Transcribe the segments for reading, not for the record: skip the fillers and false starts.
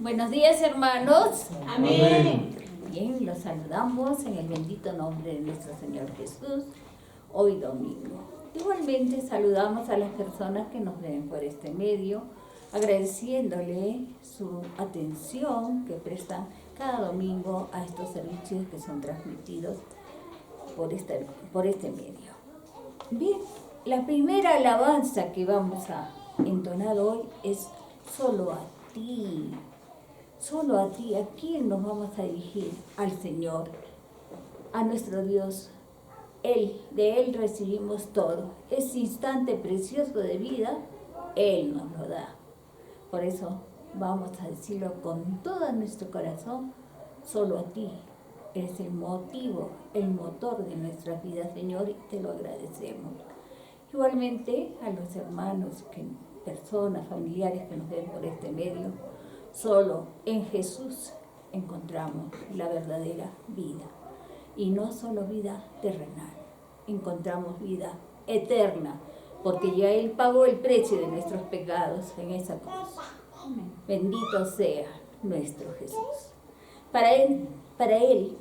Buenos días, hermanos. Amén. Bien, los saludamos en el bendito nombre de nuestro Señor Jesús, hoy domingo. Igualmente saludamos a las personas que nos ven por este medio, agradeciéndole su atención que prestan cada domingo a estos servicios que son transmitidos por este medio. Bien, la primera alabanza que vamos a entonar hoy es solo a ti. Solo a ti, ¿a quién nos vamos a dirigir? Al Señor, a nuestro Dios. De Él recibimos todo. Ese instante precioso de vida, Él nos lo da. Por eso vamos a decirlo con todo nuestro corazón, solo a ti. Eres el motivo, el motor de nuestra vida, Señor, y te lo agradecemos. Igualmente a los hermanos, personas, familiares que nos ven por este medio, solo en Jesús encontramos la verdadera vida. Y no solo vida terrenal, encontramos vida eterna, porque ya Él pagó el precio de nuestros pecados en esa cruz. Bendito sea nuestro Jesús. Para Él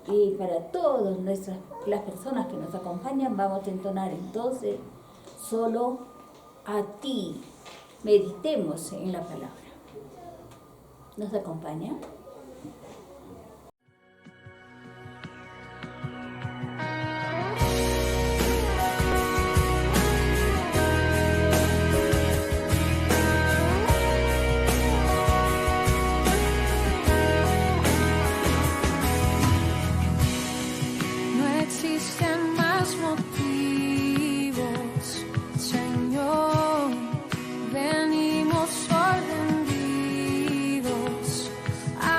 y para todas las personas que nos acompañan, vamos a entonar entonces solo a ti. Meditemos en la palabra. ¿Nos acompaña? No existen más motivos, Señor. Venimos sorprendidos a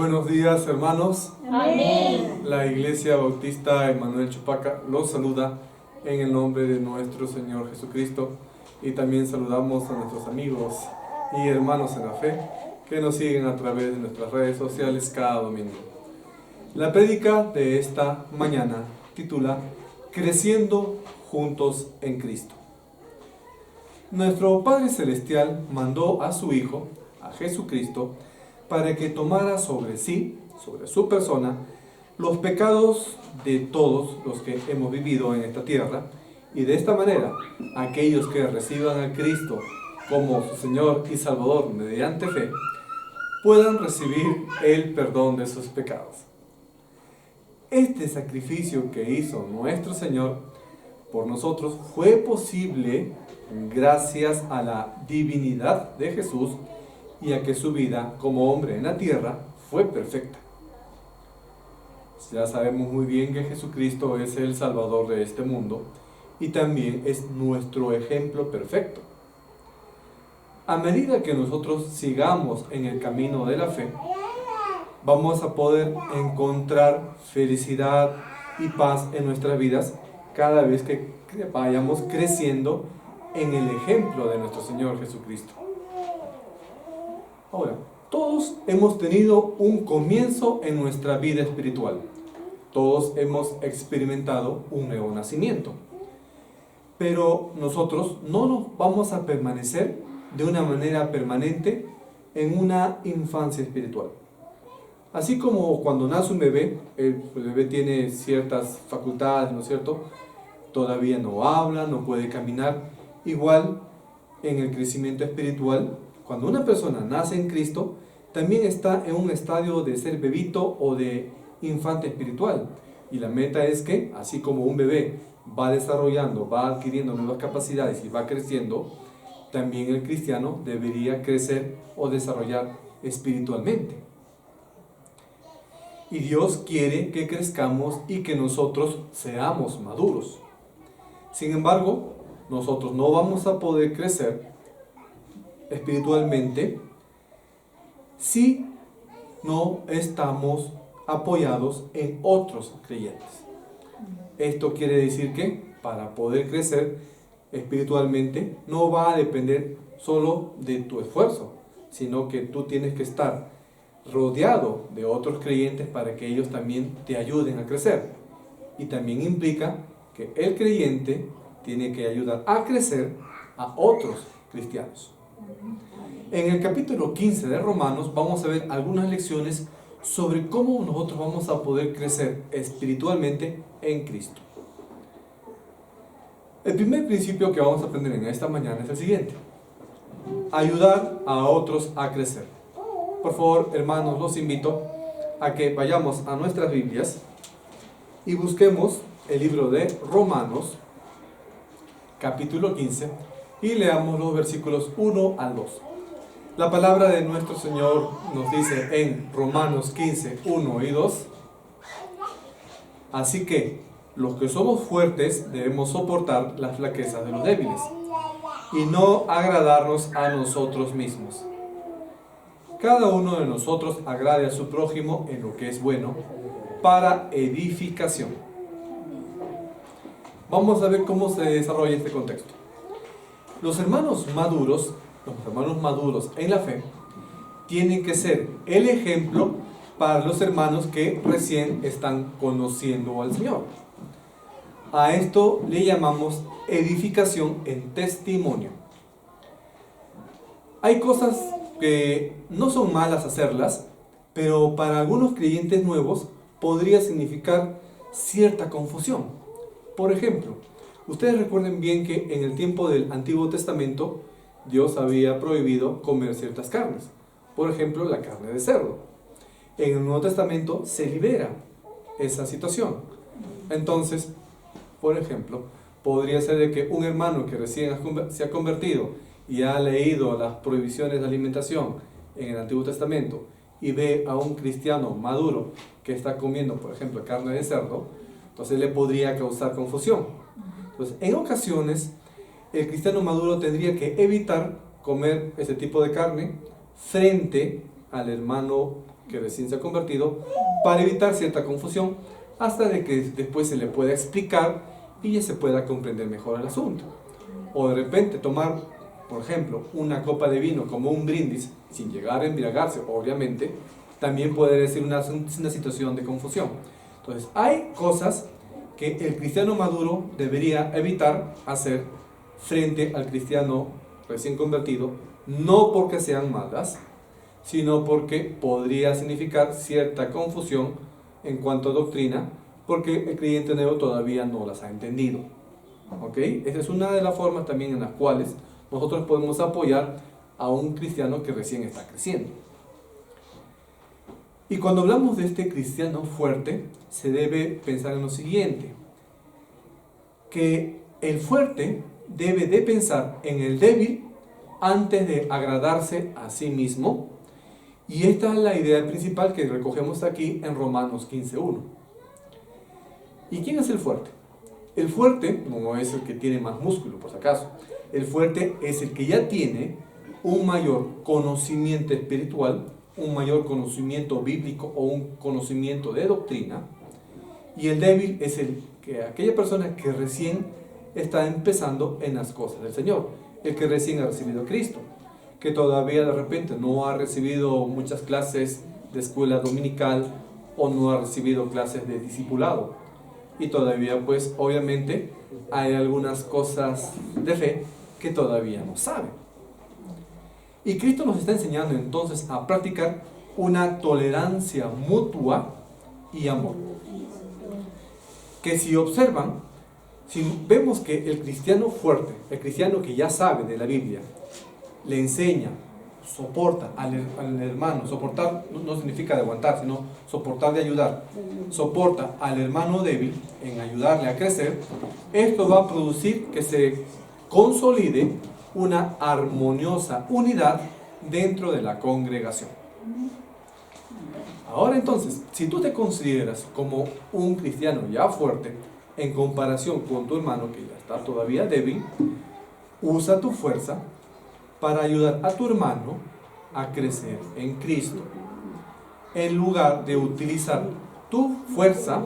Buenos días, hermanos. Amén. La Iglesia Bautista Emanuel Chupaca los saluda en el nombre de nuestro Señor Jesucristo, y también saludamos a nuestros amigos y hermanos en la fe que nos siguen a través de nuestras redes sociales cada domingo. La prédica de esta mañana titula Creciendo juntos en Cristo. Nuestro Padre Celestial mandó a su Hijo, a Jesucristo, para que tomara sobre sí, sobre su persona, los pecados de todos los que hemos vivido en esta tierra, y de esta manera, aquellos que reciban a Cristo como su Señor y Salvador mediante fe, puedan recibir el perdón de sus pecados. Este sacrificio que hizo nuestro Señor por nosotros fue posible gracias a la divinidad de Jesús y a que su vida como hombre en la tierra fue perfecta. Ya sabemos muy bien que Jesucristo es el Salvador de este mundo y también es nuestro ejemplo perfecto. A medida que nosotros sigamos en el camino de la fe, vamos a poder encontrar felicidad y paz en nuestras vidas cada vez que vayamos creciendo en el ejemplo de nuestro Señor Jesucristo. Ahora, todos hemos tenido un comienzo en nuestra vida espiritual. Todos hemos experimentado un nuevo nacimiento. Pero nosotros no nos vamos a permanecer de una manera permanente en una infancia espiritual. Así como cuando nace un bebé, el bebé tiene ciertas facultades, ¿no es cierto? Todavía no habla, no puede caminar. Igual, en el crecimiento espiritual, cuando una persona nace en Cristo, también está en un estadio de ser bebito o de infante espiritual. Y la meta es que, así como un bebé va desarrollando, va adquiriendo nuevas capacidades y va creciendo, también el cristiano debería crecer o desarrollar espiritualmente. Y Dios quiere que crezcamos y que nosotros seamos maduros. Sin embargo, nosotros no vamos a poder crecer espiritualmente si no estamos apoyados en otros creyentes. Esto quiere decir que para poder crecer espiritualmente no va a depender solo de tu esfuerzo, sino que tú tienes que estar rodeado de otros creyentes para que ellos también te ayuden a crecer. Y también implica que el creyente tiene que ayudar a crecer a otros cristianos. En el capítulo 15 de Romanos vamos a ver algunas lecciones sobre cómo nosotros vamos a poder crecer espiritualmente en Cristo. El primer principio que vamos a aprender en esta mañana es el siguiente: ayudar a otros a crecer. Por favor, hermanos, los invito a que vayamos a nuestras Biblias y busquemos el libro de Romanos, capítulo 15, y leamos los versículos 1 al 2. La palabra de nuestro Señor nos dice en Romanos 15, 1 y 2: así que los que somos fuertes debemos soportar las flaquezas de los débiles y no agradarnos a nosotros mismos. Cada uno de nosotros agrade a su prójimo en lo que es bueno, para edificación. Vamos a ver cómo se desarrolla este contexto. Los hermanos maduros en la fe, tienen que ser el ejemplo para los hermanos que recién están conociendo al Señor. A esto le llamamos edificación en testimonio. Hay cosas que no son malas hacerlas, pero para algunos creyentes nuevos podría significar cierta confusión. Por ejemplo, ustedes recuerden bien que en el tiempo del Antiguo Testamento Dios había prohibido comer ciertas carnes, por ejemplo la carne de cerdo. En el Nuevo Testamento se libera esa situación. Entonces, por ejemplo, podría ser de que un hermano que recién se ha convertido y ha leído las prohibiciones de alimentación en el Antiguo Testamento y ve a un cristiano maduro que está comiendo, por ejemplo, carne de cerdo, entonces le podría causar confusión. Entonces, en ocasiones, el cristiano maduro tendría que evitar comer ese tipo de carne frente al hermano que recién se ha convertido, para evitar cierta confusión, hasta de que después se le pueda explicar y ya se pueda comprender mejor el asunto. O de repente tomar, por ejemplo, una copa de vino como un brindis, sin llegar a embriagarse, obviamente, también puede ser una situación de confusión. Entonces, hay cosas que el cristiano maduro debería evitar hacer frente al cristiano recién convertido, no porque sean malas, sino porque podría significar cierta confusión en cuanto a doctrina, porque el creyente nuevo todavía no las ha entendido. ¿Ok? Esa es una de las formas también en las cuales nosotros podemos apoyar a un cristiano que recién está creciendo. Y cuando hablamos de este cristiano fuerte, se debe pensar en lo siguiente, que el fuerte debe de pensar en el débil antes de agradarse a sí mismo, y esta es la idea principal que recogemos aquí en Romanos 15:1. ¿Y quién es el fuerte? El fuerte no es el que tiene más músculo, por si acaso. El fuerte es el que ya tiene un mayor conocimiento espiritual, un mayor conocimiento bíblico o un conocimiento de doctrina. Y el débil es aquella persona que recién está empezando en las cosas del Señor, el que recién ha recibido a Cristo, que todavía de repente no ha recibido muchas clases de escuela dominical o no ha recibido clases de discipulado. Y todavía, pues, obviamente, hay algunas cosas de fe que todavía no sabe. Y Cristo nos está enseñando entonces a practicar una tolerancia mutua y amor. Que si observan, si vemos que el cristiano fuerte, el cristiano que ya sabe de la Biblia, le enseña, soporta al hermano, soportar no significa de aguantar, sino soportar de ayudar, soporta al hermano débil en ayudarle a crecer, esto va a producir que se consolide una armoniosa unidad dentro de la congregación. Ahora entonces, si tú te consideras como un cristiano ya fuerte en comparación con tu hermano que ya está todavía débil, usa tu fuerza para ayudar a tu hermano a crecer en Cristo, en lugar de utilizar tu fuerza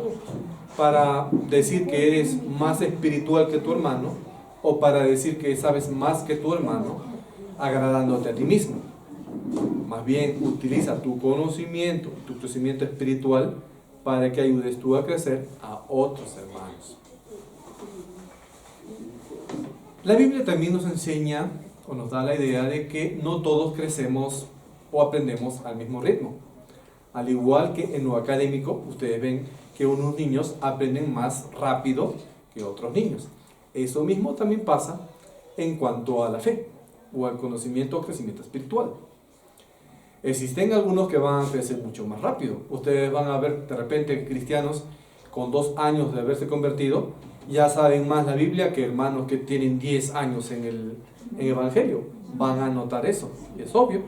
para decir que eres más espiritual que tu hermano o para decir que sabes más que tu hermano, agradándote a ti mismo. Más bien utiliza tu conocimiento, tu crecimiento espiritual para que ayudes tú a crecer a otros hermanos. La Biblia también nos enseña o nos da la idea de que no todos crecemos o aprendemos al mismo ritmo. Al igual que en lo académico, ustedes ven que unos niños aprenden más rápido que otros niños. Eso mismo también pasa en cuanto a la fe o al conocimiento o crecimiento espiritual. Existen algunos que van a crecer mucho más rápido. Ustedes van a ver de repente cristianos con 2 años de haberse convertido ya saben más la Biblia que hermanos que tienen 10 años en el Evangelio. Van a notar eso, y es obvio,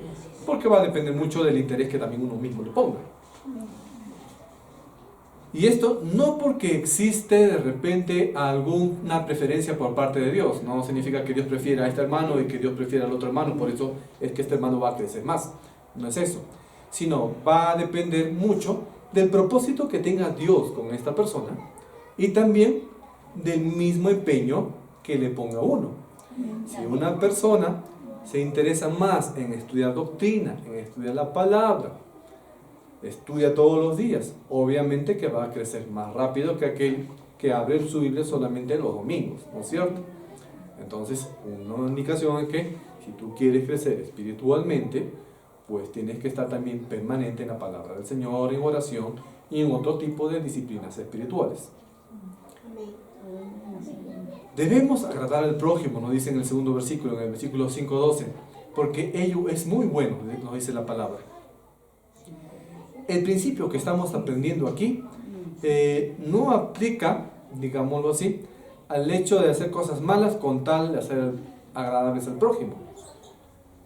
porque va a depender mucho del interés que también uno mismo le ponga. Y esto no porque existe de repente alguna preferencia por parte de Dios, no significa que Dios prefiera a este hermano y que Dios prefiera al otro hermano, por eso es que este hermano va a crecer más. No es eso, sino va a depender mucho del propósito que tenga Dios con esta persona y también del mismo empeño que le ponga uno. Si una persona se interesa más en estudiar doctrina, en estudiar la palabra, estudia todos los días, obviamente que va a crecer más rápido que aquel que abre su Biblia solamente los domingos, ¿no es cierto? Entonces, una indicación es que si tú quieres crecer espiritualmente, pues tienes que estar también permanente en la palabra del Señor, en oración y en otro tipo de disciplinas espirituales. Debemos agradar al prójimo, nos dice en el segundo versículo, en el versículo 5:12, porque ello es muy bueno, nos dice la palabra. El principio que estamos aprendiendo aquí no aplica, digámoslo así, al hecho de hacer cosas malas con tal de hacer agradables al prójimo.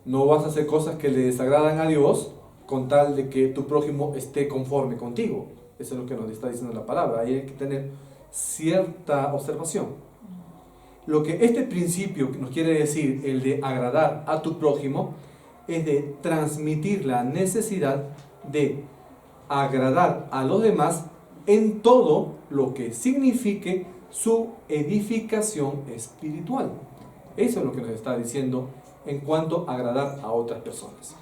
No vas a hacer cosas que le desagradan a Dios con tal de que tu prójimo esté conforme contigo. Eso es lo que nos está diciendo la palabra. Ahí hay que tener cierta observación. Lo que este principio nos quiere decir, el de agradar a tu prójimo, es de transmitir la necesidad de agradar a los demás en todo lo que signifique su edificación espiritual. Eso es lo que nos está diciendo en cuanto a agradar a otras personas.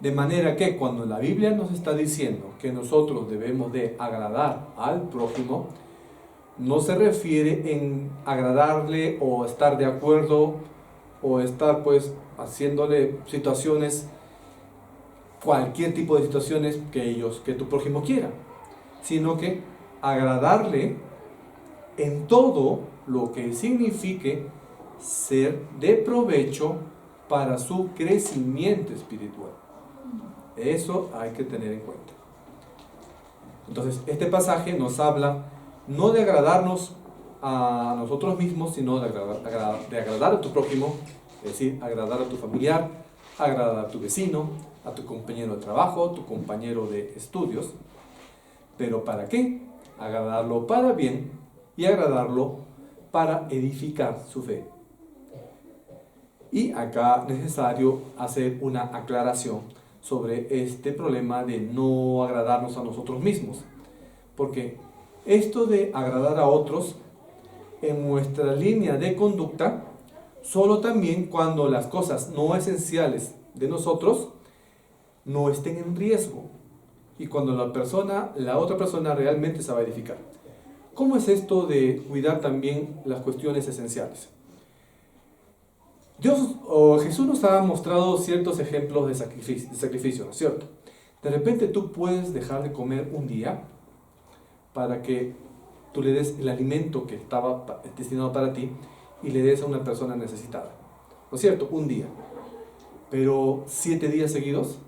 De manera que cuando la Biblia nos está diciendo que nosotros debemos de agradar al prójimo, no se refiere en agradarle o estar de acuerdo o estar pues haciéndole situaciones, cualquier tipo de situaciones que tu prójimo quiera, sino que agradarle en todo lo que signifique ser de provecho para su crecimiento espiritual. Eso hay que tener en cuenta. Entonces, este pasaje nos habla no de agradarnos a nosotros mismos, sino de agradar a tu prójimo, es decir, agradar a tu familiar, agradar a tu vecino, a tu compañero de trabajo, tu compañero de estudios. ¿Pero para qué? Agradarlo para bien y agradarlo para edificar su fe. Y acá es necesario hacer una aclaración sobre este problema de no agradarnos a nosotros mismos. Porque esto de agradar a otros en nuestra línea de conducta, solo también cuando las cosas no esenciales de nosotros no estén en riesgo y cuando la otra persona realmente se va a edificar. ¿Cómo es esto de cuidar también las cuestiones esenciales? Jesús nos ha mostrado ciertos ejemplos de sacrificio, ¿no es cierto? De repente tú puedes dejar de comer un día para que tú le des el alimento que estaba destinado para ti y le des a una persona necesitada, ¿no es cierto? Un día. Pero 7 días seguidos,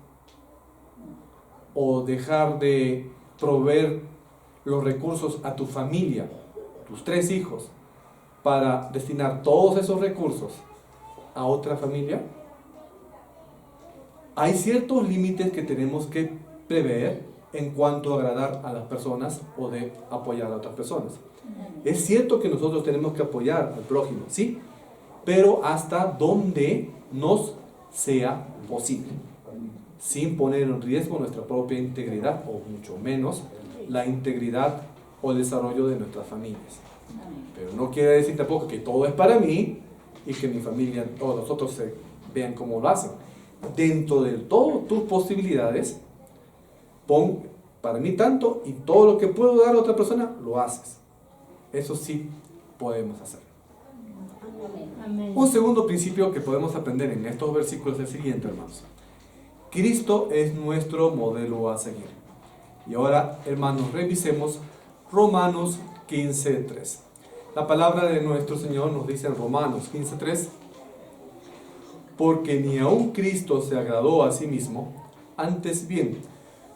o dejar de proveer los recursos a tu familia, tus 3 hijos, para destinar todos esos recursos a otra familia. Hay ciertos límites que tenemos que prever en cuanto a agradar a las personas o de apoyar a otras personas. Es cierto que nosotros tenemos que apoyar al prójimo, sí, pero hasta donde nos sea posible, sin poner en riesgo nuestra propia integridad o mucho menos la integridad o el desarrollo de nuestras familias. Pero no quiere decir tampoco que todo es para mí y que mi familia o nosotros se vean cómo lo hacen. Dentro de todas tus posibilidades, pon para mí tanto y todo lo que puedo dar a otra persona, lo haces. Eso sí podemos hacer. Amén. Un segundo principio que podemos aprender en estos versículos es el siguiente, hermanos. Cristo es nuestro modelo a seguir. Y ahora, hermanos, revisemos Romanos 15:3. La palabra de nuestro Señor nos dice en Romanos 15:3: porque ni aun Cristo se agradó a sí mismo, antes bien,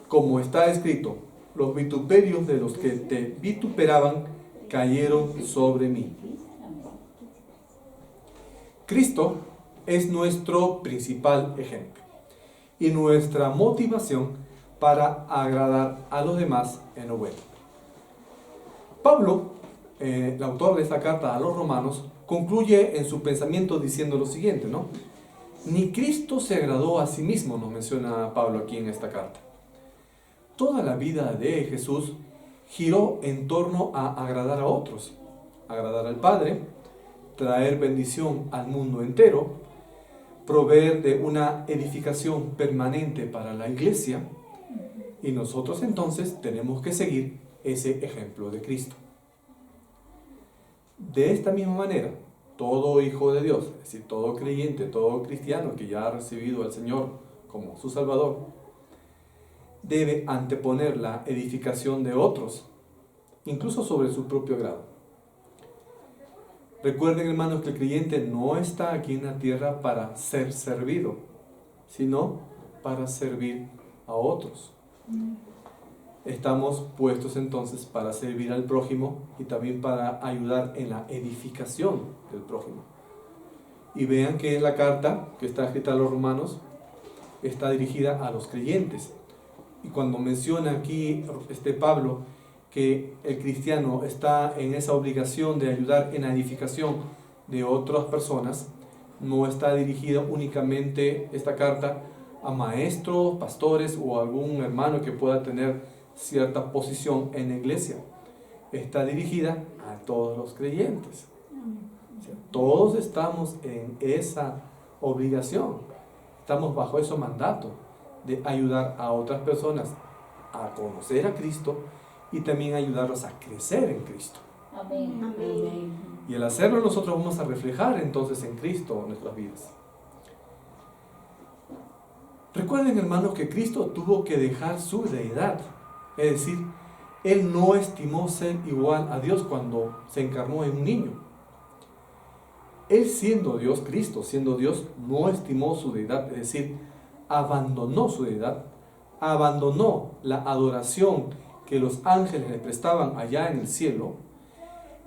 como está escrito, los vituperios de los que te vituperaban cayeron sobre mí. Cristo es nuestro principal ejemplo y nuestra motivación para agradar a los demás en lo bueno. Pablo, el autor de esta carta a los romanos, concluye en su pensamiento diciendo lo siguiente, ¿no? Ni Cristo se agradó a sí mismo, nos menciona Pablo aquí en esta carta. Toda la vida de Jesús giró en torno a agradar a otros, agradar al Padre, traer bendición al mundo entero, proveer de una edificación permanente para la iglesia, y nosotros entonces tenemos que seguir ese ejemplo de Cristo. De esta misma manera, todo hijo de Dios, es decir, todo creyente, todo cristiano que ya ha recibido al Señor como su Salvador, debe anteponer la edificación de otros, incluso sobre su propio grado. Recuerden, hermanos, que el creyente no está aquí en la tierra para ser servido, sino para servir a otros. Estamos puestos entonces para servir al prójimo y también para ayudar en la edificación del prójimo. Y vean que la carta que está escrita a los romanos está dirigida a los creyentes. Y cuando menciona aquí Pablo que el cristiano está en esa obligación de ayudar en la edificación de otras personas, no está dirigida únicamente esta carta a maestros, pastores o algún hermano que pueda tener cierta posición en la iglesia. Está dirigida a todos los creyentes. O sea, todos estamos en esa obligación. Estamos bajo ese mandato de ayudar a otras personas a conocer a Cristo y también ayudarlos a crecer en Cristo. Amén. Amén. Y al hacerlo nosotros vamos a reflejar entonces en Cristo nuestras vidas. Recuerden, hermanos, que Cristo tuvo que dejar su deidad. Es decir, Él no estimó ser igual a Dios cuando se encarnó en un niño. Él siendo Dios, Cristo siendo Dios, no estimó su deidad, es decir, abandonó su deidad, abandonó la adoración que los ángeles le prestaban allá en el cielo,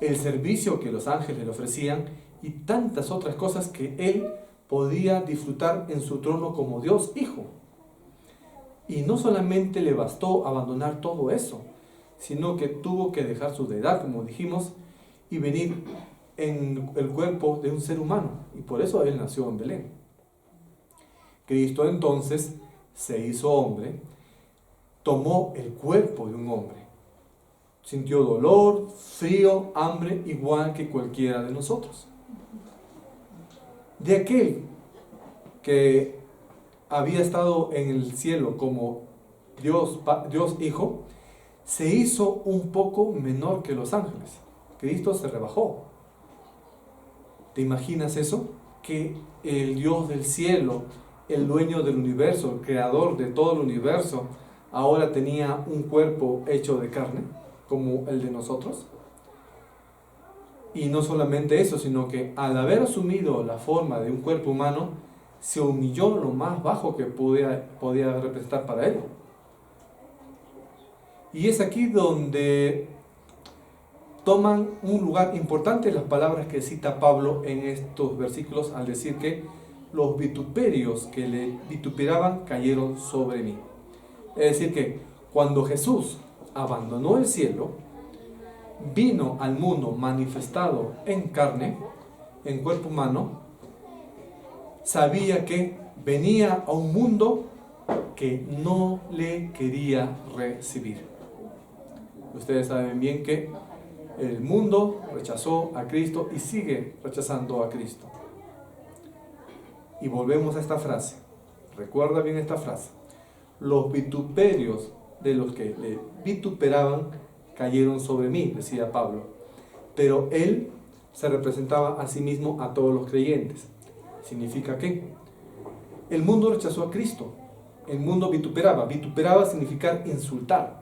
el servicio que los ángeles le ofrecían y tantas otras cosas que Él podía disfrutar en su trono como Dios Hijo. Y no solamente le bastó abandonar todo eso, sino que tuvo que dejar su deidad, como dijimos, y venir en el cuerpo de un ser humano. Y por eso Él nació en Belén. Cristo entonces se hizo hombre, tomó el cuerpo de un hombre. Sintió dolor, frío, hambre, igual que cualquiera de nosotros. De aquel que había estado en el cielo como Dios Hijo, se hizo un poco menor que los ángeles. Cristo se rebajó. ¿Te imaginas eso? Que el Dios del cielo, el dueño del universo, el creador de todo el universo, ahora tenía un cuerpo hecho de carne, como el de nosotros. Y no solamente eso, sino que al haber asumido la forma de un cuerpo humano, se humilló lo más bajo que podía representar para Él. Y es aquí donde toman un lugar importante las palabras que cita Pablo en estos versículos al decir que los vituperios que le vituperaban cayeron sobre mí. Es decir que cuando Jesús abandonó el cielo, vino al mundo manifestado en carne, en cuerpo humano, sabía que venía a un mundo que no le quería recibir. Ustedes saben bien que el mundo rechazó a Cristo y sigue rechazando a Cristo. Y volvemos a esta frase. Recuerda bien esta frase. Los vituperios de los que le vituperaban cayeron sobre mí, decía Pablo. Pero él se representaba a sí mismo a todos los creyentes. ¿Significa qué? El mundo rechazó a Cristo. El mundo vituperaba. Vituperaba significa insultar.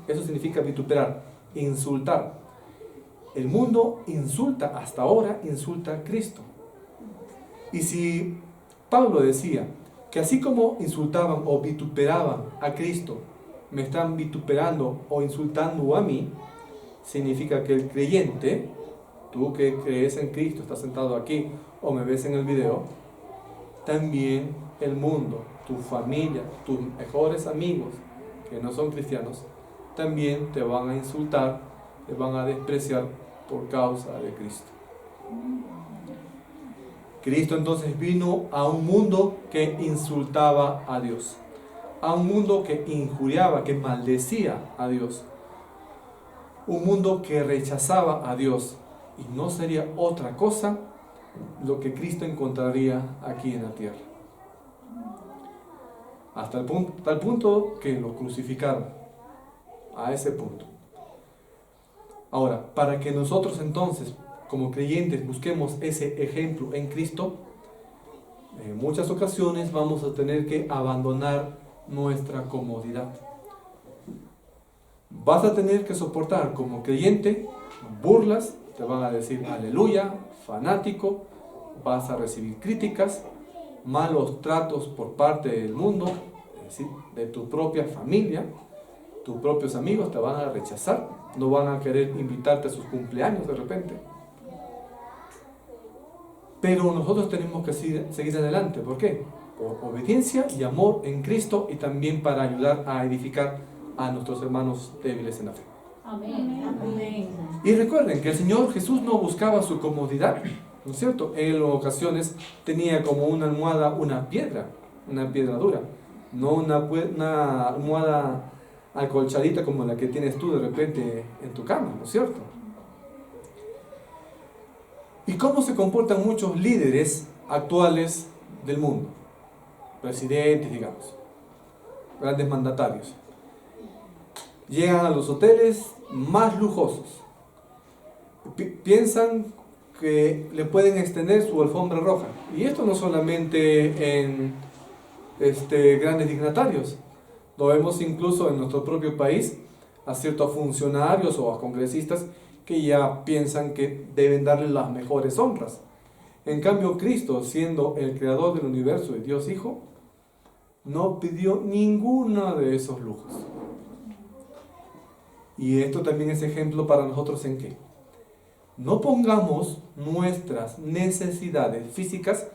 Eso significa vituperar, insultar. El mundo insulta, hasta ahora insulta a Cristo. Y si Pablo decía que así como insultaban o vituperaban a Cristo, me están vituperando o insultando a mí, significa que el creyente, tú que crees en Cristo, estás sentado aquí o me ves en el video, también el mundo, tu familia, tus mejores amigos que no son cristianos, también te van a insultar, te van a despreciar por causa de Cristo. Cristo entonces vino a un mundo que insultaba a Dios, a un mundo que injuriaba, que maldecía a Dios, un mundo que rechazaba a Dios, y no sería otra cosa lo que Cristo encontraría aquí en la tierra. Hasta el punto que lo crucificaron, a ese punto. Ahora, para que nosotros entonces, como creyentes, busquemos ese ejemplo en Cristo, en muchas ocasiones vamos a tener que abandonar nuestra comodidad. Vas a tener que soportar como creyente burlas, te van a decir aleluya, fanático, vas a recibir críticas, malos tratos por parte del mundo, es decir, de tu propia familia. Tus propios amigos te van a rechazar, no van a querer invitarte a sus cumpleaños de repente. Pero nosotros tenemos que seguir adelante. ¿Por qué? Por obediencia y amor en Cristo y también para ayudar a edificar a nuestros hermanos débiles en la fe. Amén. Amén. Y recuerden que el Señor Jesús no buscaba su comodidad, ¿no es cierto? En ocasiones tenía como una almohada una piedra una piedra dura, no una almohada acolchadita como la que tienes tú de repente en tu cama, ¿no es cierto? ¿Y cómo se comportan muchos líderes actuales del mundo? Presidentes, digamos, grandes mandatarios. Llegan a los hoteles más lujosos. Piensan que le pueden extender su alfombra roja. Y esto no solamente en grandes dignatarios. Lo vemos incluso en nuestro propio país, a ciertos funcionarios o a congresistas que ya piensan que deben darle las mejores honras. En cambio, Cristo, siendo el creador del universo y Dios Hijo, no pidió ninguno de esos lujos. Y esto también es ejemplo para nosotros en que no pongamos nuestras necesidades físicas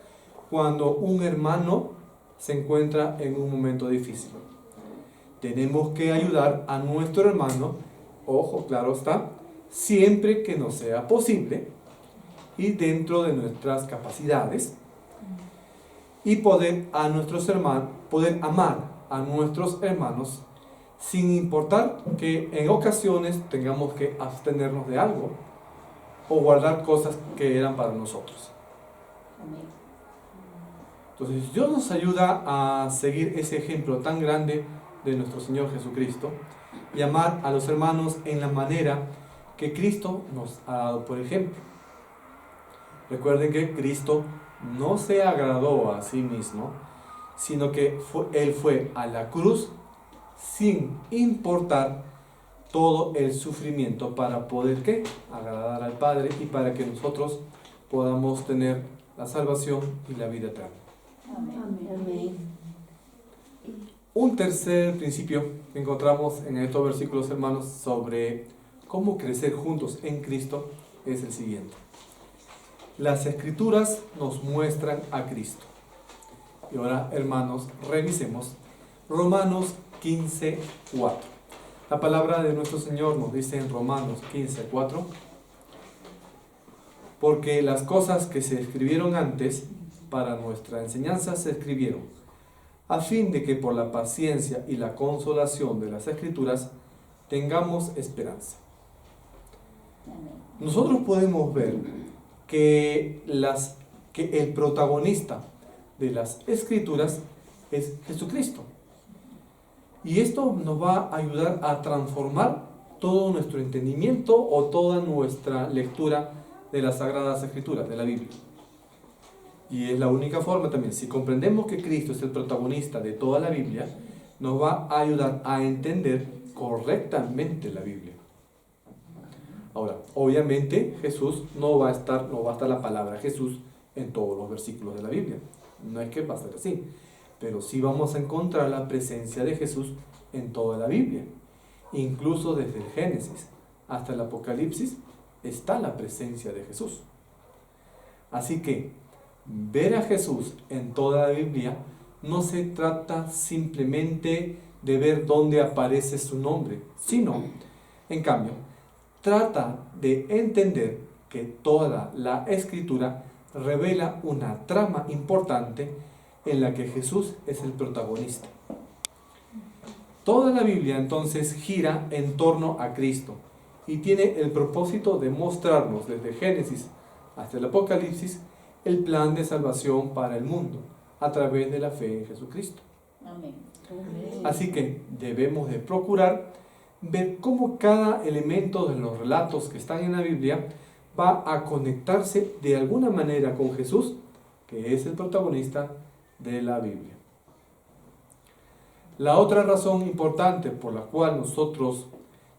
cuando un hermano se encuentra en un momento difícil. Tenemos que ayudar a nuestro hermano, ojo, claro está, siempre que nos sea posible y dentro de nuestras capacidades, y poder amar a nuestros hermanos sin importar que en ocasiones tengamos que abstenernos de algo o guardar cosas que eran para nosotros. Entonces Dios nos ayuda a seguir ese ejemplo tan grande de nuestro Señor Jesucristo y amar a los hermanos en la manera que Cristo nos ha dado por ejemplo. Recuerden que Cristo no se agradó a sí mismo, sino que Él fue a la cruz sin importar todo el sufrimiento para poder ¿qué? Agradar al Padre y para que nosotros podamos tener la salvación y la vida eterna. Amén. Un tercer principio que encontramos en estos versículos, hermanos, sobre cómo crecer juntos en Cristo es el siguiente. Las Escrituras nos muestran a Cristo. Y ahora, hermanos, revisemos Romanos 15:4. La palabra de nuestro Señor nos dice en Romanos 15:4: porque las cosas que se escribieron antes para nuestra enseñanza se escribieron, a fin de que por la paciencia y la consolación de las Escrituras tengamos esperanza. Nosotros podemos ver que el protagonista de las Escrituras es Jesucristo. Y esto nos va a ayudar a transformar todo nuestro entendimiento o toda nuestra lectura de las Sagradas Escrituras, de la Biblia. Y es la única forma también, si comprendemos que Cristo es el protagonista de toda la Biblia, nos va a ayudar a entender correctamente la Biblia. Ahora, obviamente Jesús no va a estar la palabra Jesús en todos los versículos de la Biblia. No es que va a ser así, pero sí vamos a encontrar la presencia de Jesús en toda la Biblia. Incluso desde el Génesis hasta el Apocalipsis está la presencia de Jesús. Así que ver a Jesús en toda la Biblia no se trata simplemente de ver dónde aparece su nombre, sino, en cambio, trata de entender que toda la Escritura revela una trama importante en la que Jesús es el protagonista. Toda la Biblia entonces gira en torno a Cristo y tiene el propósito de mostrarnos desde Génesis hasta el Apocalipsis el plan de salvación para el mundo a través de la fe en Jesucristo. Amén. Así que debemos de procurar ver cómo cada elemento de los relatos que están en la Biblia va a conectarse de alguna manera con Jesús, que es el protagonista de la Biblia. La otra razón importante por la cual nosotros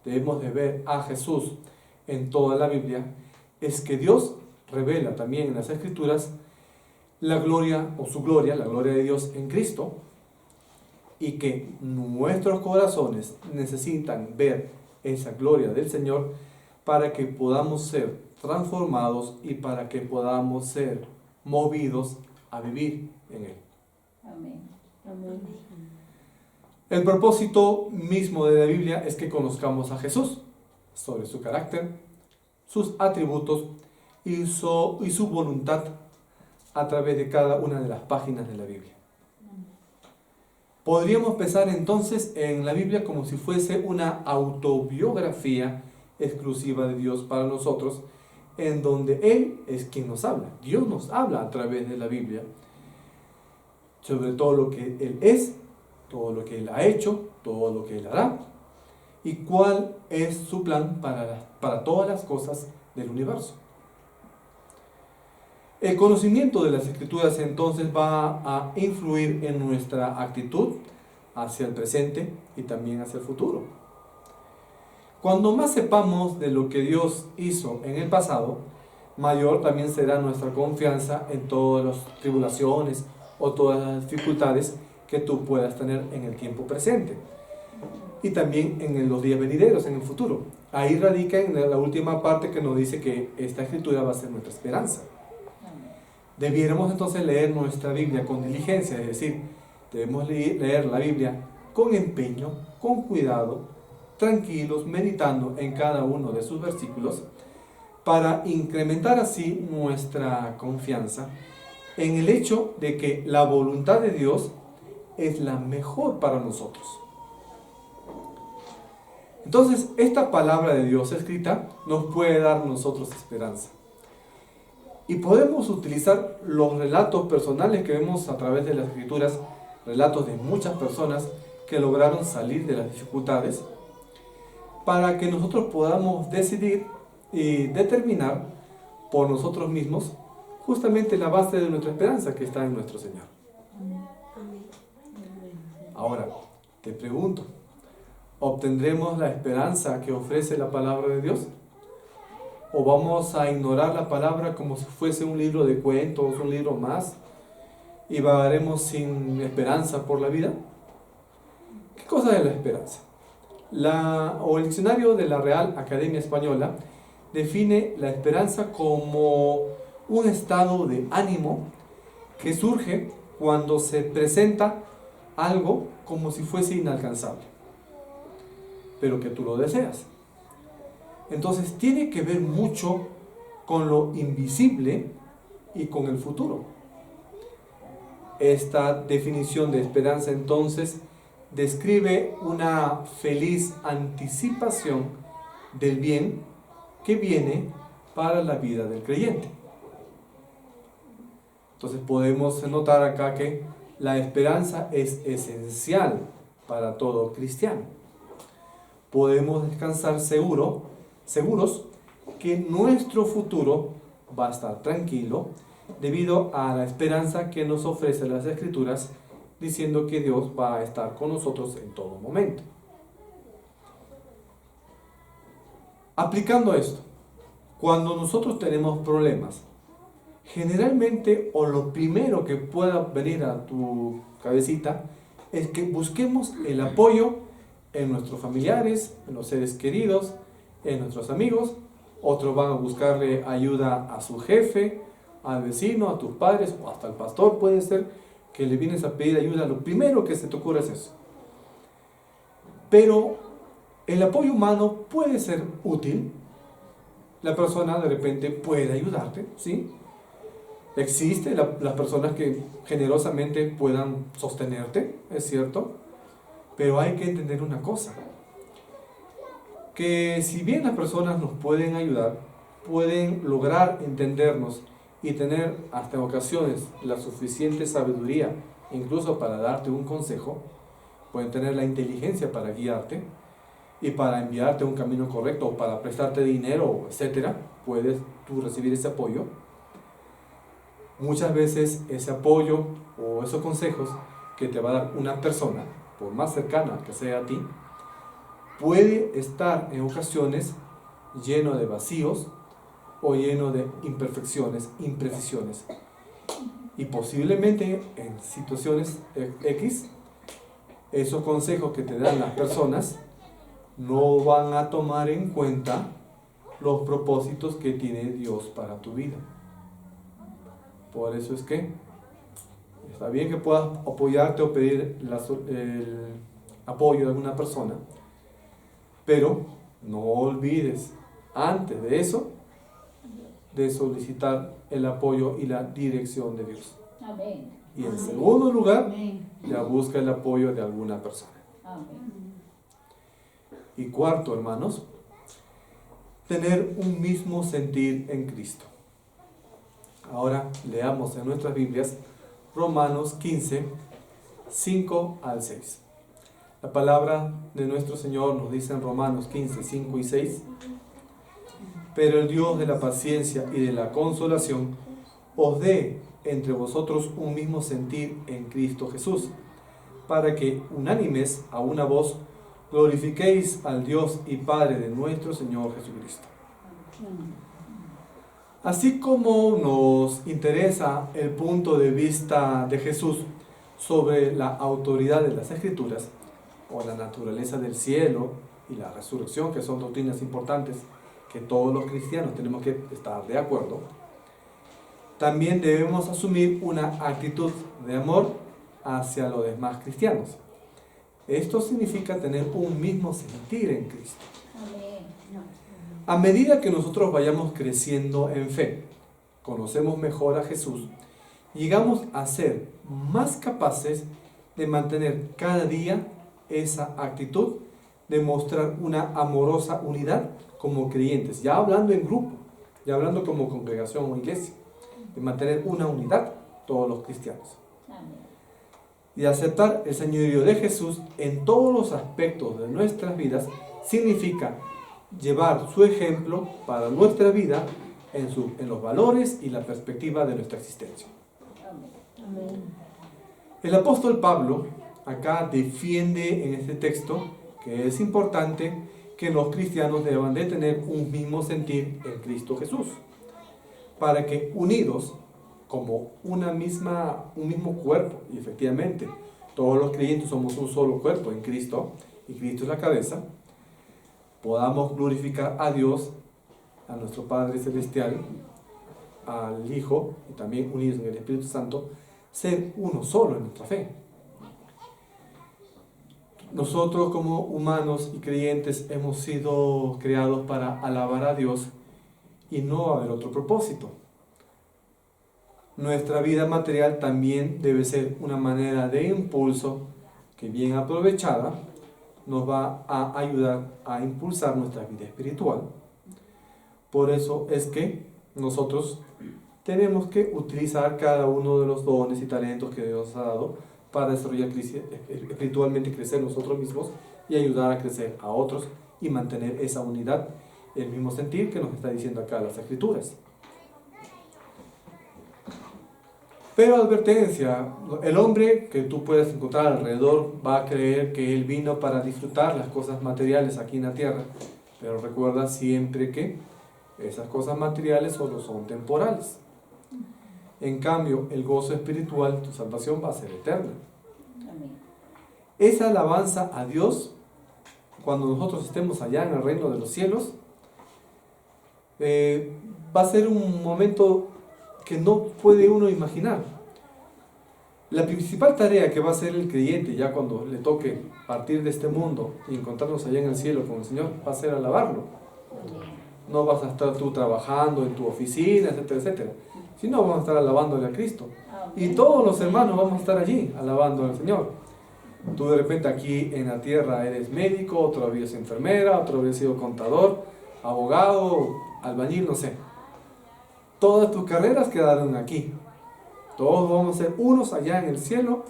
debemos de ver a Jesús en toda la Biblia es que Dios revela también en las Escrituras la gloria o su gloria, la gloria de Dios en Cristo, y que nuestros corazones necesitan ver esa gloria del Señor para que podamos ser transformados y para que podamos ser movidos a vivir en Él. Amén. Amén. El propósito mismo de la Biblia es que conozcamos a Jesús, sobre su carácter, sus atributos y su voluntad a través de cada una de las páginas de la Biblia. Podríamos pensar entonces en la Biblia como si fuese una autobiografía exclusiva de Dios para nosotros, en donde Él es quien nos habla. Dios nos habla a través de la Biblia sobre todo lo que Él es, todo lo que Él ha hecho, todo lo que Él hará, y cuál es su plan para todas las cosas del universo. El conocimiento de las Escrituras entonces va a influir en nuestra actitud hacia el presente y también hacia el futuro. Cuando más sepamos de lo que Dios hizo en el pasado, mayor también será nuestra confianza en todas las tribulaciones o todas las dificultades que tú puedas tener en el tiempo presente y también en los días venideros, en el futuro. Ahí radica en la última parte que nos dice que esta escritura va a ser nuestra esperanza. Debiéramos entonces leer nuestra Biblia con diligencia, es decir, debemos leer la Biblia con empeño, con cuidado, tranquilos, meditando en cada uno de sus versículos, para incrementar así nuestra confianza en el hecho de que la voluntad de Dios es la mejor para nosotros. Entonces, esta palabra de Dios escrita nos puede dar a nosotros esperanza. Y podemos utilizar los relatos personales que vemos a través de las Escrituras, relatos de muchas personas que lograron salir de las dificultades, para que nosotros podamos decidir y determinar por nosotros mismos justamente la base de nuestra esperanza que está en nuestro Señor. Ahora, te pregunto, ¿obtendremos la esperanza que ofrece la palabra de Dios? ¿O vamos a ignorar la palabra como si fuese un libro de cuentos, un libro más, y vagaremos sin esperanza por la vida? ¿Qué cosa es la esperanza? El diccionario de la Real Academia Española define la esperanza como un estado de ánimo que surge cuando se presenta algo como si fuese inalcanzable, pero que tú lo deseas. Entonces tiene que ver mucho con lo invisible y con el futuro. Esta definición de esperanza entonces describe una feliz anticipación del bien que viene para la vida del creyente. Entonces podemos notar acá que la esperanza es esencial para todo cristiano. Podemos descansar seguros que nuestro futuro va a estar tranquilo debido a la esperanza que nos ofrecen las Escrituras, diciendo que Dios va a estar con nosotros en todo momento. Aplicando esto, cuando nosotros tenemos problemas, generalmente, o lo primero que pueda venir a tu cabecita, es que busquemos el apoyo en nuestros familiares, en los seres queridos, en nuestros amigos. Otros van a buscarle ayuda a su jefe, al vecino, a tus padres, o hasta al pastor puede ser que le vienes a pedir ayuda. Lo primero que se te ocurre es eso. Pero el apoyo humano puede ser útil. La persona de repente puede ayudarte, ¿sí? Existen las personas que generosamente puedan sostenerte, es cierto, pero hay que entender una cosa, que si bien las personas nos pueden ayudar, pueden lograr entendernos y tener hasta en ocasiones la suficiente sabiduría, incluso para darte un consejo, pueden tener la inteligencia para guiarte y para enviarte a un camino correcto o para prestarte dinero, etcétera. Puedes tú recibir ese apoyo. Muchas veces ese apoyo o esos consejos que te va a dar una persona, por más cercana que sea a ti, puede estar en ocasiones lleno de vacíos o lleno de imperfecciones, imprecisiones. Y posiblemente en situaciones X, esos consejos que te dan las personas no van a tomar en cuenta los propósitos que tiene Dios para tu vida. Por eso es que está bien que puedas apoyarte o pedir el apoyo de alguna persona, pero no olvides antes de eso de solicitar el apoyo y la dirección de Dios. Amén. Y en segundo lugar, ya busca el apoyo de alguna persona. Amén. Y cuarto, hermanos, tener un mismo sentir en Cristo. Ahora leamos en nuestras Biblias Romanos 15, 5 al 6. La palabra de nuestro Señor nos dice en Romanos 15, 5 y 6: Pero el Dios de la paciencia y de la consolación os dé entre vosotros un mismo sentir en Cristo Jesús, para que unánimes a una voz glorifiquéis al Dios y Padre de nuestro Señor Jesucristo. Así como nos interesa el punto de vista de Jesús sobre la autoridad de las Escrituras, o la naturaleza del cielo y la resurrección, que son doctrinas importantes que todos los cristianos tenemos que estar de acuerdo, también debemos asumir una actitud de amor hacia los demás cristianos. Esto significa tener un mismo sentir en Cristo. Amén. A medida que nosotros vayamos creciendo en fe, conocemos mejor a Jesús, llegamos a ser más capaces de mantener cada día esa actitud de mostrar una amorosa unidad como creyentes, ya hablando en grupo, ya hablando como congregación o iglesia, de mantener una unidad todos los cristianos. Amén. Y aceptar el señorío de Jesús en todos los aspectos de nuestras vidas significa llevar su ejemplo para nuestra vida en los valores y la perspectiva de nuestra existencia. Amén. El apóstol Pablo acá defiende en este texto que es importante que los cristianos deban de tener un mismo sentir en Cristo Jesús, para que unidos como un mismo cuerpo, y efectivamente todos los creyentes somos un solo cuerpo en Cristo, y Cristo es la cabeza, podamos glorificar a Dios, a nuestro Padre Celestial, al Hijo, y también unidos en el Espíritu Santo, ser uno solo en nuestra fe. Nosotros como humanos y creyentes hemos sido creados para alabar a Dios y no haber otro propósito. Nuestra vida material también debe ser una manera de impulso que, bien aprovechada, nos va a ayudar a impulsar nuestra vida espiritual. Por eso es que nosotros tenemos que utilizar cada uno de los dones y talentos que Dios ha dado para desarrollar espiritualmente, crecer nosotros mismos y ayudar a crecer a otros y mantener esa unidad, el mismo sentir que nos está diciendo acá las Escrituras. Pero advertencia, el hombre que tú puedes encontrar alrededor va a creer que él vino para disfrutar las cosas materiales aquí en la tierra, pero recuerda siempre que esas cosas materiales solo son temporales. En cambio, el gozo espiritual, tu salvación va a ser eterna. Amén. Esa alabanza a Dios, cuando nosotros estemos allá en el reino de los cielos, va a ser un momento que no puede uno imaginar. La principal tarea que va a hacer el creyente ya cuando le toque partir de este mundo y encontrarnos allá en el cielo con el Señor, va a ser alabarlo. No vas a estar tú trabajando en tu oficina, etcétera, etcétera, sino vamos a estar alabándole a Cristo. Y todos los hermanos vamos a estar allí alabando al Señor. Tú de repente aquí en la tierra eres médico, otro había sido enfermera, otro había sido contador, abogado, albañil, no sé. Todas tus carreras quedaron aquí. Todos vamos a ser unos allá en el cielo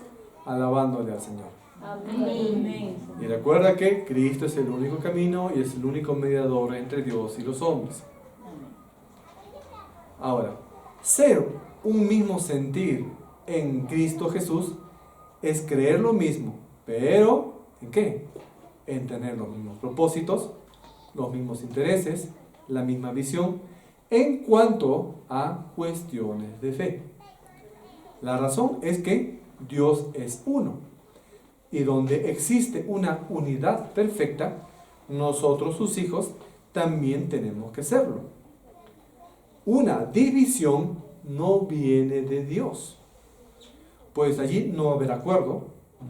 alabándole al Señor. Amén. Y recuerda que Cristo es el único camino y es el único mediador entre Dios y los hombres. Ahora, ser un mismo sentir en Cristo Jesús es creer lo mismo, pero ¿en qué? En tener los mismos propósitos, los mismos intereses, la misma visión en cuanto a cuestiones de fe. La razón es que Dios es uno, y donde existe una unidad perfecta, nosotros sus hijos también tenemos que serlo. Una división no viene de Dios, pues allí no va a haber acuerdo,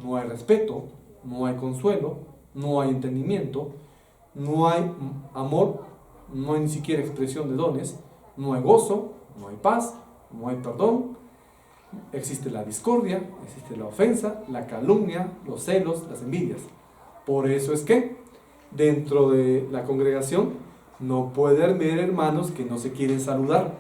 no hay respeto, no hay consuelo, no hay entendimiento, no hay amor, no hay ni siquiera expresión de dones, no hay gozo, no hay paz, no hay perdón, existe la discordia, existe la ofensa, la calumnia, los celos, las envidias. Por eso es que dentro de la congregación no puede haber hermanos que no se quieren saludar.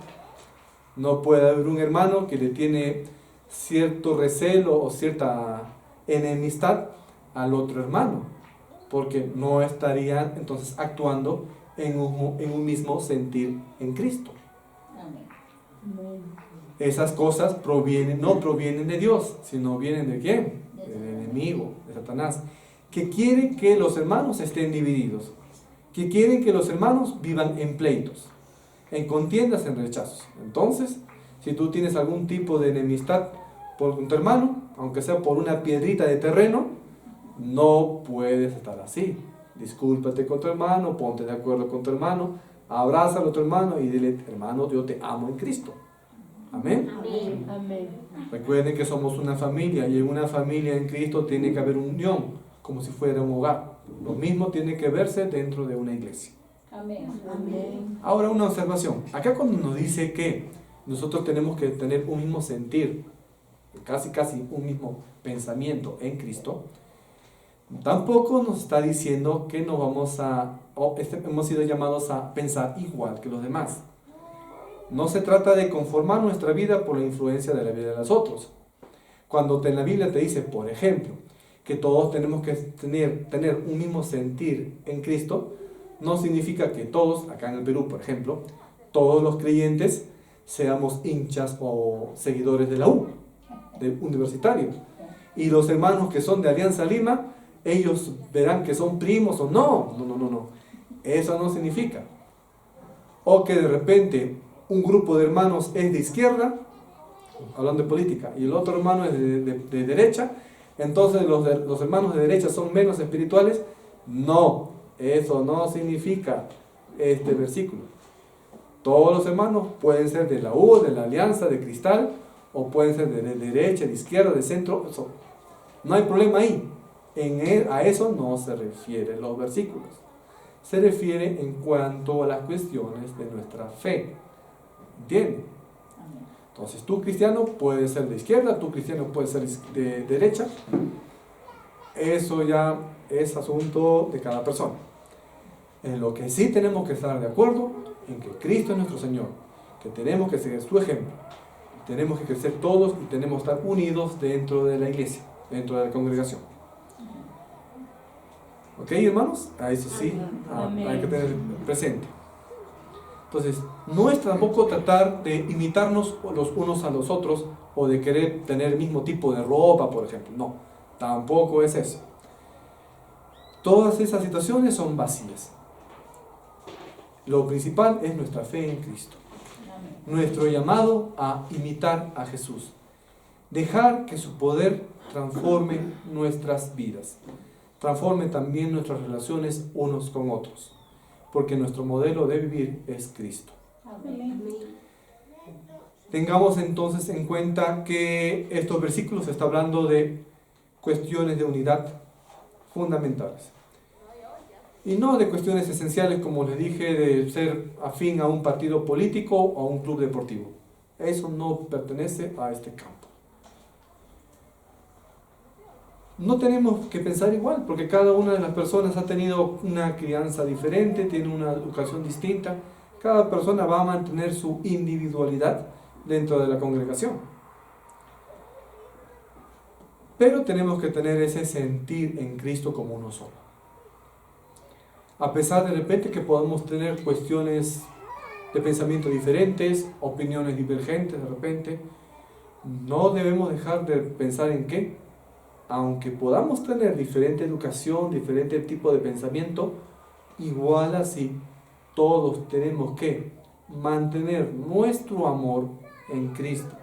No puede haber un hermano que le tiene cierto recelo o cierta enemistad al otro hermano, porque no estarían entonces actuando en un mismo sentir en Cristo. Amén. Esas cosas no provienen de Dios, sino vienen ¿de quién? Del enemigo, de Satanás, que quiere que los hermanos estén divididos, que quieren que los hermanos vivan en pleitos, en contiendas, en rechazos. Entonces, si tú tienes algún tipo de enemistad por tu hermano, aunque sea por una piedrita de terreno, no puedes estar así. Discúlpate con tu hermano, ponte de acuerdo con tu hermano, abraza a tu hermano y dile: hermano, yo te amo en Cristo. Amén. Amén. Amén. Recuerden que somos una familia, y en una familia en Cristo tiene que haber unión, como si fuera un hogar. Lo mismo tiene que verse dentro de una iglesia. Amén. Amén. Ahora, una observación. Acá cuando nos dice que nosotros tenemos que tener un mismo sentir, casi un mismo pensamiento en Cristo, tampoco nos está diciendo que no hemos sido llamados a pensar igual que los demás. No se trata de conformar nuestra vida por la influencia de la vida de los otros. Cuando en la Biblia te dice, por ejemplo, que todos tenemos que tener un mismo sentir en Cristo, no significa que todos, acá en el Perú, por ejemplo, todos los creyentes seamos hinchas o seguidores de la U, de universitario. Y los hermanos que son de Alianza Lima, ellos verán que son primos o no. No. Eso no significa. O que de repente un grupo de hermanos es de izquierda, hablando de política, y el otro hermano es de derecha, entonces los hermanos de derecha son menos espirituales. No, eso no significa este versículo. Todos los hermanos pueden ser de la U, de la Alianza, de Cristal, o pueden ser de derecha, de izquierda, de centro. Eso, no hay problema ahí. A eso no se refieren los versículos. Se refiere en cuanto a las cuestiones de nuestra fe. ¿Entienden? Entonces, tú cristiano puedes ser de izquierda, tú cristiano puedes ser de derecha. Eso ya es asunto de cada persona. En lo que sí tenemos que estar de acuerdo, en que Cristo es nuestro Señor, que tenemos que seguir su ejemplo, tenemos que crecer todos y tenemos que estar unidos dentro de la iglesia, dentro de la congregación. ¿Ok, hermanos? A eso sí, hay que tener presente. Entonces, no es tampoco tratar de imitarnos los unos a los otros o de querer tener el mismo tipo de ropa, por ejemplo. No, tampoco es eso. Todas esas situaciones son vacías. Lo principal es nuestra fe en Cristo. Nuestro llamado a imitar a Jesús. Dejar que su poder transforme nuestras vidas. Transforme también nuestras relaciones unos con otros. Porque nuestro modelo de vivir es Cristo. Amén. Tengamos entonces en cuenta que estos versículos están hablando de cuestiones de unidad fundamentales. Y no de cuestiones esenciales, como les dije, de ser afín a un partido político o a un club deportivo. Eso no pertenece a este campo. No tenemos que pensar igual, porque cada una de las personas ha tenido una crianza diferente, tiene una educación distinta. Cada persona va a mantener su individualidad dentro de la congregación. Pero tenemos que tener ese sentir en Cristo como uno solo. A pesar de repente que podamos tener cuestiones de pensamiento diferentes, opiniones divergentes de repente, no debemos dejar de pensar en que, aunque podamos tener diferente educación, diferente tipo de pensamiento, igual así todos tenemos que mantener nuestro amor en Cristo,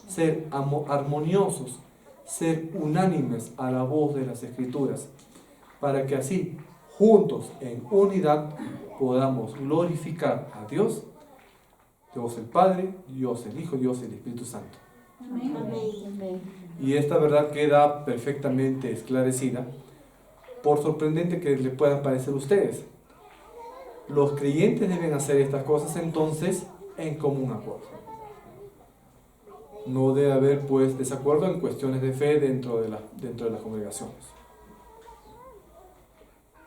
ser armoniosos, ser unánimes a la voz de las Escrituras, para que así, juntos en unidad, podamos glorificar a Dios, Dios el Padre, Dios el Hijo, Dios el Espíritu Santo. Amén. Amén. Y esta verdad queda perfectamente esclarecida, por sorprendente que les puedan parecer a ustedes. Los creyentes deben hacer estas cosas entonces en común acuerdo. No debe haber pues desacuerdo en cuestiones de fe dentro de las congregaciones.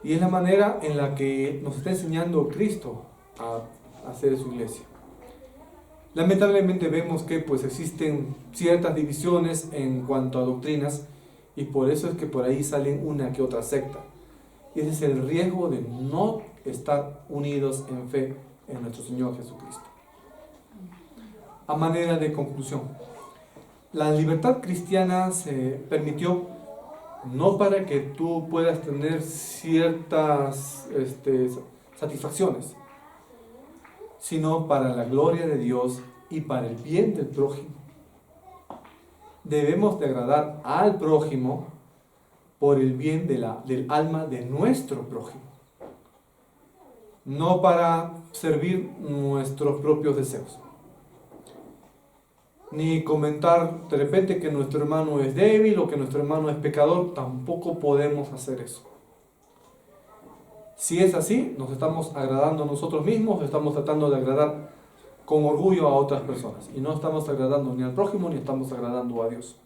Y es la manera en la que nos está enseñando Cristo a hacer su iglesia. Lamentablemente vemos que pues existen ciertas divisiones en cuanto a doctrinas, y por eso es que por ahí salen una que otra secta. Y ese es el riesgo de no estar unidos en fe en nuestro Señor Jesucristo. A manera de conclusión, la libertad cristiana se permitió no para que tú puedas tener ciertas satisfacciones, sino para la gloria de Dios y para el bien del prójimo. Debemos de agradar al prójimo por el bien del alma de nuestro prójimo, no para servir nuestros propios deseos, ni comentar de repente que nuestro hermano es débil o que nuestro hermano es pecador. Tampoco podemos hacer eso. Si es así, nos estamos agradando a nosotros mismos, estamos tratando de agradar con orgullo a otras personas, y no estamos agradando ni al prójimo ni estamos agradando a Dios.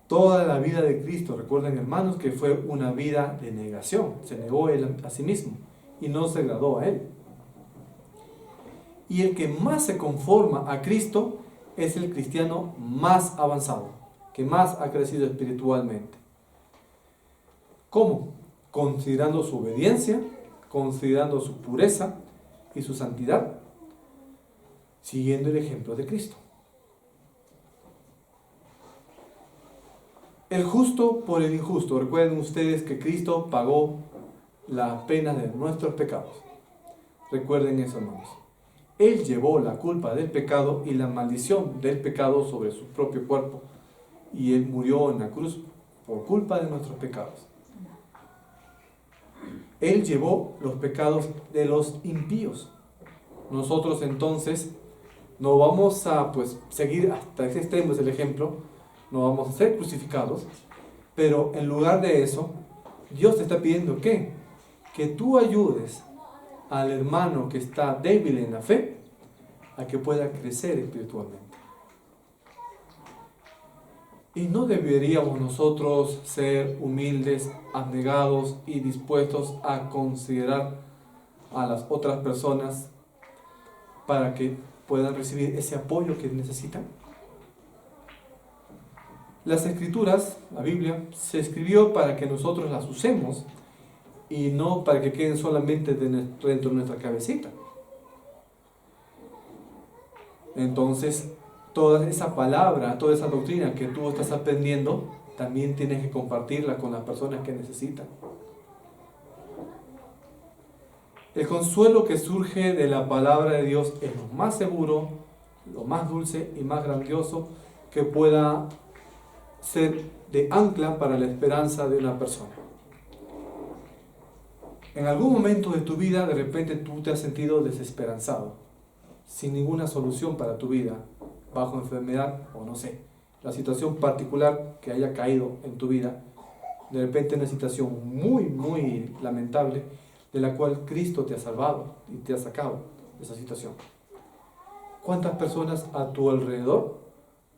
Toda la vida de Cristo, recuerden hermanos, que fue una vida de negación. Se negó él a sí mismo y no se agradó a él. Y el que más se conforma a Cristo es el cristiano más avanzado, que más ha crecido espiritualmente. ¿Cómo? Considerando su obediencia, considerando su pureza y su santidad, siguiendo el ejemplo de Cristo. El justo por el injusto. Recuerden ustedes que Cristo pagó la pena de nuestros pecados. Recuerden eso, hermanos. Él llevó la culpa del pecado y la maldición del pecado sobre su propio cuerpo, y Él murió en la cruz por culpa de nuestros pecados. Él llevó los pecados de los impíos. Nosotros entonces no vamos a seguir hasta ese extremo, es el ejemplo, no vamos a ser crucificados, pero en lugar de eso, Dios te está pidiendo que tú ayudes al hermano que está débil en la fe a que pueda crecer espiritualmente. Y no deberíamos nosotros ser humildes, abnegados y dispuestos a considerar a las otras personas para que puedan recibir ese apoyo que necesitan. Las Escrituras, la Biblia, se escribió para que nosotros las usemos y no para que queden solamente dentro de nuestra cabecita. Entonces, toda esa palabra, toda esa doctrina que tú estás aprendiendo, también tienes que compartirla con las personas que necesitan. El consuelo que surge de la palabra de Dios es lo más seguro, lo más dulce y más grandioso que pueda ser de ancla para la esperanza de una persona. En algún momento de tu vida, de repente tú te has sentido desesperanzado, sin ninguna solución para tu vida, bajo enfermedad o no sé, la situación particular que haya caído en tu vida, de repente una situación muy, muy lamentable, de la cual Cristo te ha salvado y te ha sacado de esa situación. ¿Cuántas personas a tu alrededor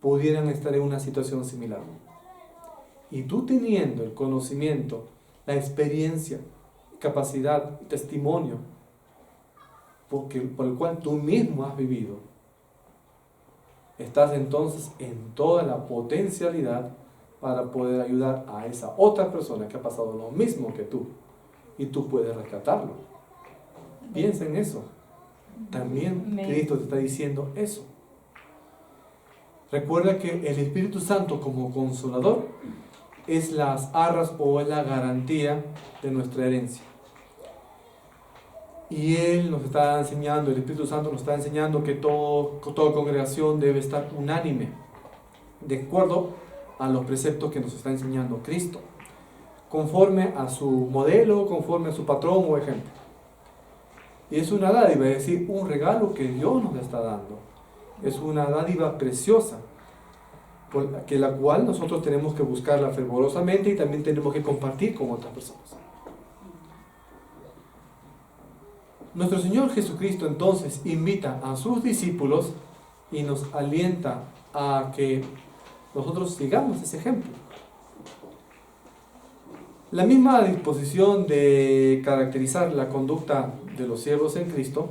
pudieran estar en una situación similar? Y tú teniendo el conocimiento, la experiencia, capacidad, testimonio, por el cual tú mismo has vivido, estás entonces en toda la potencialidad para poder ayudar a esa otra persona que ha pasado lo mismo que tú, y tú puedes rescatarlo. Piensa en eso. También Cristo te está diciendo eso. Recuerda que el Espíritu Santo como consolador es las arras o es la garantía de nuestra herencia. Y Él nos está enseñando, el Espíritu Santo nos está enseñando que toda congregación debe estar unánime, de acuerdo a los preceptos que nos está enseñando Cristo, conforme a su modelo, conforme a su patrón o ejemplo. Y es una dádiva, es decir, un regalo que Dios nos está dando. Es una dádiva preciosa, que la cual nosotros tenemos que buscarla fervorosamente y también tenemos que compartir con otras personas. Nuestro Señor Jesucristo entonces invita a sus discípulos y nos alienta a que nosotros sigamos ese ejemplo. La misma disposición de caracterizar la conducta de los siervos en Cristo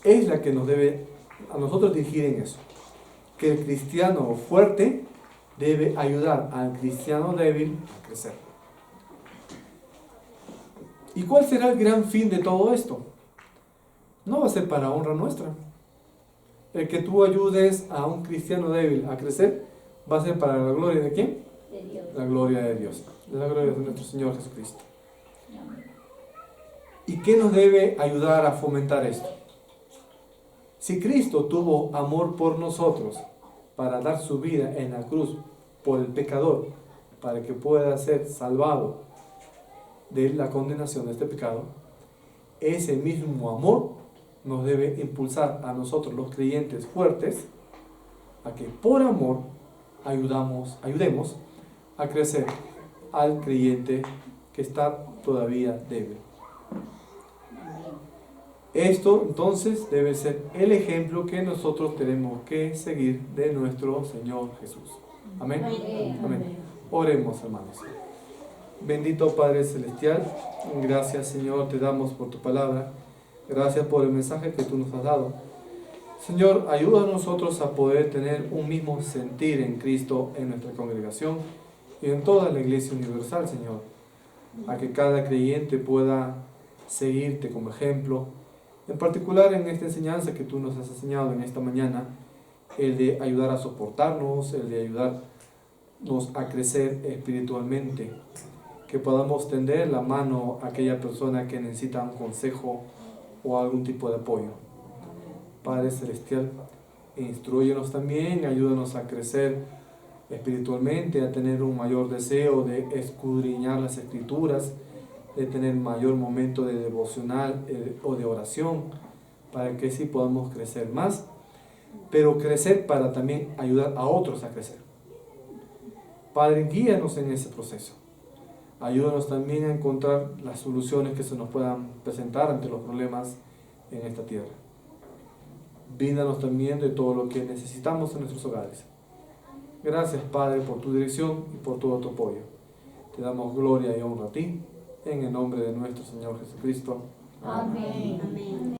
es la que nos debe a nosotros dirigir en eso. Que el cristiano fuerte debe ayudar al cristiano débil a crecer. ¿Y cuál será el gran fin de todo esto? No va a ser para honra nuestra. El que tú ayudes a un cristiano débil a crecer va a ser para la gloria de ¿quién? De Dios. La gloria de Dios, la gloria de nuestro Señor Jesucristo. ¿Y qué nos debe ayudar a fomentar esto? Si Cristo tuvo amor por nosotros para dar su vida en la cruz por el pecador, para que pueda ser salvado de la condenación de este pecado, ese mismo amor nos debe impulsar a nosotros los creyentes fuertes a que por amor ayudemos a crecer al creyente que está todavía débil. Esto entonces debe ser el ejemplo que nosotros tenemos que seguir de nuestro Señor Jesús. Amén. Amén. Oremos, hermanos. Bendito Padre Celestial, gracias Señor te damos por tu palabra, gracias por el mensaje que tú nos has dado. Señor, ayuda a nosotros a poder tener un mismo sentir en Cristo en nuestra congregación y en toda la Iglesia Universal, Señor, a que cada creyente pueda seguirte como ejemplo, en particular en esta enseñanza que tú nos has enseñado en esta mañana, el de ayudar a soportarnos, el de ayudarnos a crecer espiritualmente, que podamos tender la mano a aquella persona que necesita un consejo o algún tipo de apoyo. Padre Celestial, instrúyenos también, ayúdanos a crecer espiritualmente, a tener un mayor deseo de escudriñar las Escrituras, de tener mayor momento de devocional o de oración, para que sí podamos crecer más, pero crecer para también ayudar a otros a crecer. Padre, guíanos en ese proceso. Ayúdanos también a encontrar las soluciones que se nos puedan presentar ante los problemas en esta tierra. Bríndanos también de todo lo que necesitamos en nuestros hogares. Gracias, Padre, por tu dirección y por todo tu apoyo. Te damos gloria y honra a ti, en el nombre de nuestro Señor Jesucristo. Amén. Amén.